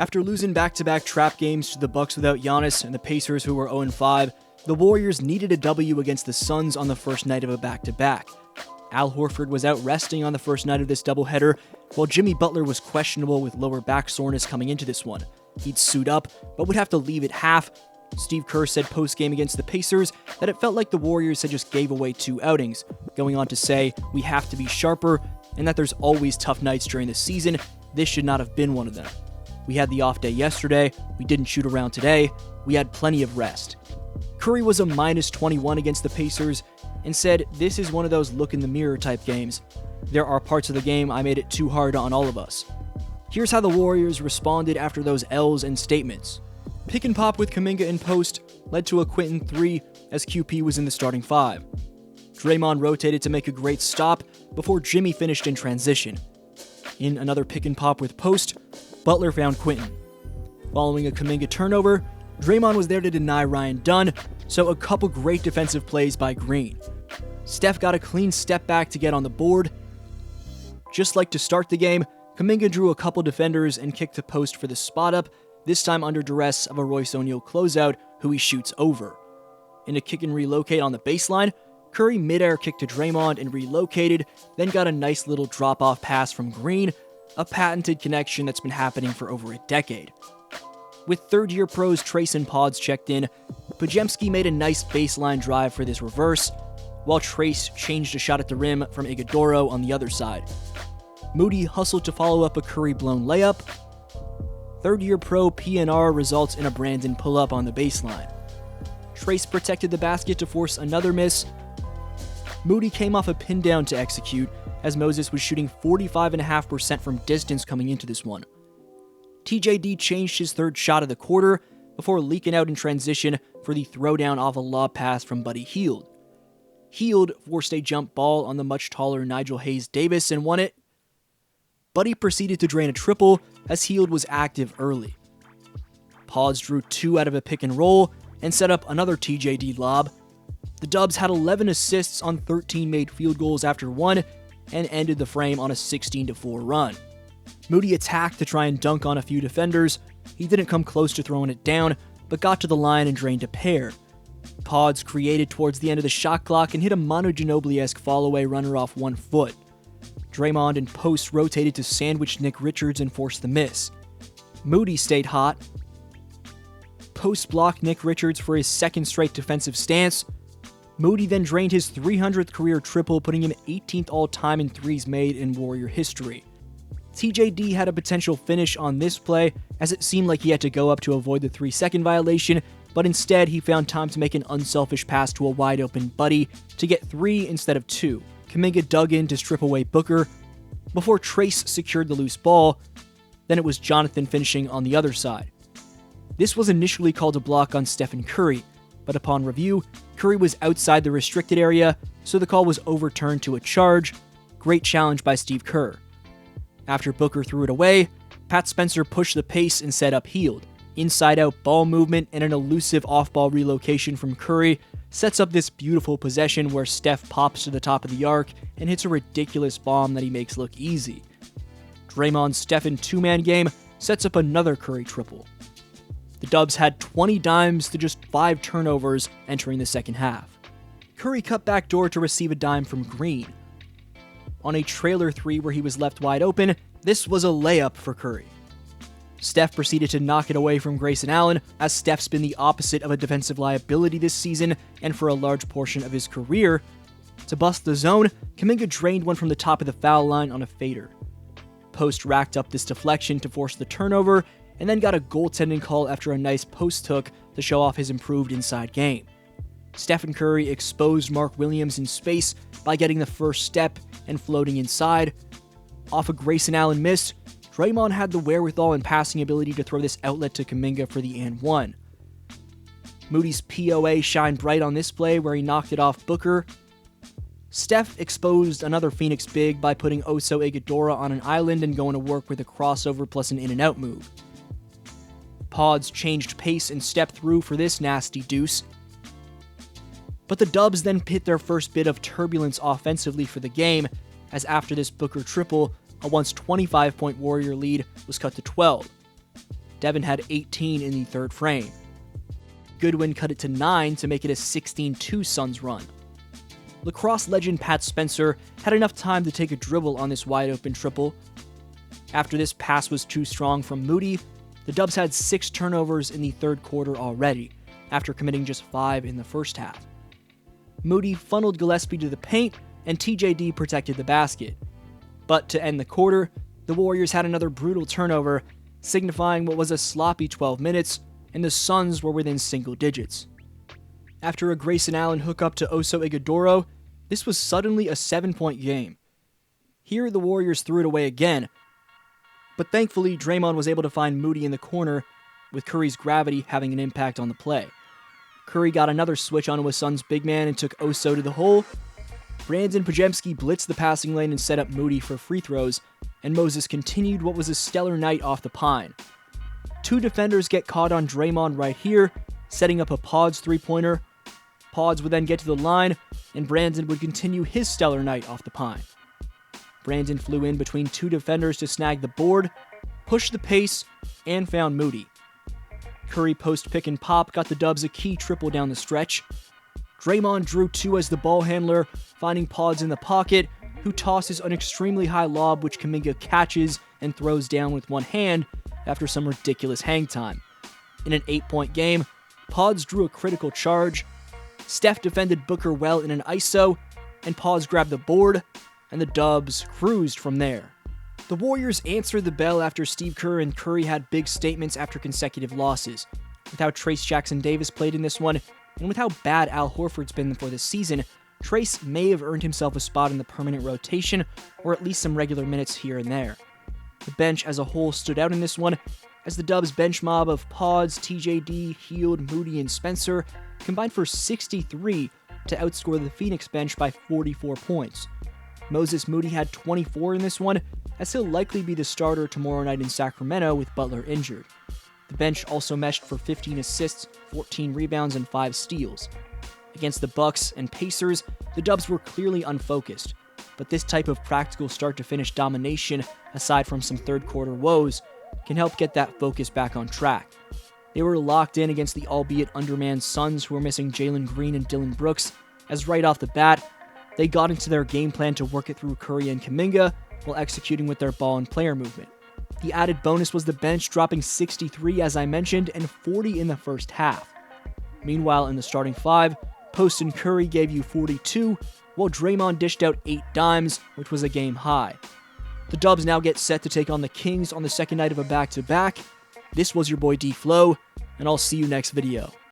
After losing back-to-back trap games to the Bucks without Giannis and the Pacers who were 0-5, the Warriors needed a W against the Suns on the first night of a back-to-back. Al Horford was out resting on the first night of this doubleheader, while Jimmy Butler was questionable with lower back soreness coming into this one. He'd suit up, but would have to leave at half. Steve Kerr said post-game against the Pacers that it felt like the Warriors had just gave away 2 outings, going on to say, "We have to be sharper," and that there's always tough nights during the season. This should not have been one of them. "We had the off day yesterday, we didn't shoot around today, we had plenty of rest." Curry was a -21 against the Pacers and said, "This is one of those look-in-the-mirror type games. There are parts of the game I made it too hard on all of us." Here's how the Warriors responded after those L's and statements. Pick and pop with Kuminga in post led to a Quentin 3 as QP was in the starting 5. Draymond rotated to make a great stop before Jimmy finished in transition. In another pick and pop with post, Butler found Quentin. Following a Kuminga turnover, Draymond was there to deny Ryan Dunn, so a couple great defensive plays by Green. Steph got a clean step back to get on the board. Just like to start the game, Kuminga drew a couple defenders and kicked to post for the spot up, this time under duress of a Royce O'Neal closeout, who he shoots over. In a kick and relocate on the baseline, Curry mid-air kicked to Draymond and relocated, then got a nice little drop-off pass from Green, a patented connection that's been happening for over a decade. With third-year pros Trace and Pods checked in, Podziemski made a nice baseline drive for this reverse, while Trace changed a shot at the rim from Iguodaro on the other side. Moody hustled to follow up a Curry-blown layup. Third-year pro PNR results in a Brandon pull-up on the baseline. Trace protected the basket to force another miss. Moody came off a pin down to execute, as Moses was shooting 45.5% from distance coming into this one. TJD changed his third shot of the quarter before leaking out in transition for the throwdown off a lob pass from Buddy Hield. Hield forced a jump ball on the much taller Nigel Hayes-Davis and won it. Buddy proceeded to drain a triple as Hield was active early. Pods drew 2 out of a pick and roll and set up another TJD lob. The Dubs had 11 assists on 13 made field goals after 1 and ended the frame on a 16-4 run. Moody attacked to try and dunk on a few defenders. He didn't come close to throwing it down, but got to the line and drained a pair. Pods created towards the end of the shot clock and hit a Manu Ginobili-esque fall-away runner off 1 foot. Draymond and post rotated to sandwich Nick Richards and force the miss. Moody stayed hot. Post blocked Nick Richards for his second straight defensive stance. Moody then drained his 300th career triple, putting him 18th all-time in threes made in Warrior history. TJD had a potential finish on this play, as it seemed like he had to go up to avoid the 3-second violation, but instead he found time to make an unselfish pass to a wide-open Buddy to get 3 instead of 2. Kuminga dug in to strip away Booker before Trace secured the loose ball. Then it was Jonathan finishing on the other side. This was initially called a block on Stephen Curry, but upon review, Curry was outside the restricted area, so the call was overturned to a charge. Great challenge by Steve Kerr. After Booker threw it away, Pat Spencer pushed the pace and set up Hield. Inside-out ball movement and an elusive off-ball relocation from Curry sets up this beautiful possession where Steph pops to the top of the arc and hits a ridiculous bomb that he makes look easy. Draymond's Stephen two-man game sets up another Curry triple. The Dubs had 20 dimes to just 5 turnovers entering the second half. Curry cut back door to receive a dime from Green. On a trailer 3 where he was left wide open, this was a layup for Curry. Steph proceeded to knock it away from Grayson Allen, as Steph's been the opposite of a defensive liability this season and for a large portion of his career. To bust the zone, Kuminga drained one from the top of the foul line on a fader. Post racked up this deflection to force the turnover, and then got a goaltending call after a nice post hook to show off his improved inside game. Stephen Curry exposed Mark Williams in space by getting the first step and floating inside. Off a Grayson Allen miss, Draymond had the wherewithal and passing ability to throw this outlet to Kuminga for the and one. Moody's POA shined bright on this play where he knocked it off Booker. Steph exposed another Phoenix big by putting Oso Iguodala on an island and going to work with a crossover plus an in-and-out move. Pods changed pace and stepped through for this nasty deuce. But the Dubs then hit their first bit of turbulence offensively for the game, as after this Booker triple, a once 25-point Warrior lead was cut to 12. Devin had 18 in the third frame. Goodwin cut it to 9 to make it a 16-2 Suns run. Lacrosse legend Pat Spencer had enough time to take a dribble on this wide-open triple. After this pass was too strong from Moody, the Dubs had 6 turnovers in the third quarter already, after committing just 5 in the first half. Moody funneled Gillespie to the paint, and TJD protected the basket. But to end the quarter, the Warriors had another brutal turnover, signifying what was a sloppy 12 minutes, and the Suns were within single digits. After a Grayson Allen hookup to Oso Ighodaro, this was suddenly a 7-point game. Here, the Warriors threw it away again, but thankfully, Draymond was able to find Moody in the corner, with Curry's gravity having an impact on the play. Curry got another switch onto a Suns big man and took Oso to the hole. Brandon Podziemski blitzed the passing lane and set up Moody for free throws, and Moses continued what was a stellar night off the pine. 2 defenders get caught on Draymond right here, setting up a Pods three-pointer. Pods would then get to the line, and Brandon would continue his stellar night off the pine. Brandon flew in between 2 defenders to snag the board, pushed the pace, and found Moody. Curry post pick and pop got the Dubs a key triple down the stretch. Draymond drew 2 as the ball handler, finding Pods in the pocket, who tosses an extremely high lob which Kuminga catches and throws down with one hand after some ridiculous hang time. In an 8-point game, Pods drew a critical charge. Steph defended Booker well in an ISO, and Pods grabbed the board, and the Dubs cruised from there. The Warriors answered the bell after Steve Kerr and Curry had big statements after consecutive losses. With how Trace Jackson-Davis played in this one, and with how bad Al Horford's been for this season, Trace may have earned himself a spot in the permanent rotation, or at least some regular minutes here and there. The bench as a whole stood out in this one, as the Dubs' bench mob of Pods, TJD, Hield, Moody, and Spencer combined for 63 to outscore the Phoenix bench by 44 points. Moses Moody had 24 in this one, as he'll likely be the starter tomorrow night in Sacramento with Butler injured. The bench also meshed for 15 assists, 14 rebounds, and 5 steals. Against the Bucks and Pacers, the Dubs were clearly unfocused, but this type of practical start-to-finish domination, aside from some third-quarter woes, can help get that focus back on track. They were locked in against the albeit undermanned Suns, who were missing Jalen Green and Dillon Brooks, as right off the bat, they got into their game plan to work it through Curry and Kuminga while executing with their ball and player movement. The added bonus was the bench dropping 63, as I mentioned, and 40 in the first half. Meanwhile, in the starting 5, Post and Curry gave you 42, while Draymond dished out 8 dimes, which was a game high. The Dubs now get set to take on the Kings on the second night of a back-to-back. This was your boy D-Flow, and I'll see you next video.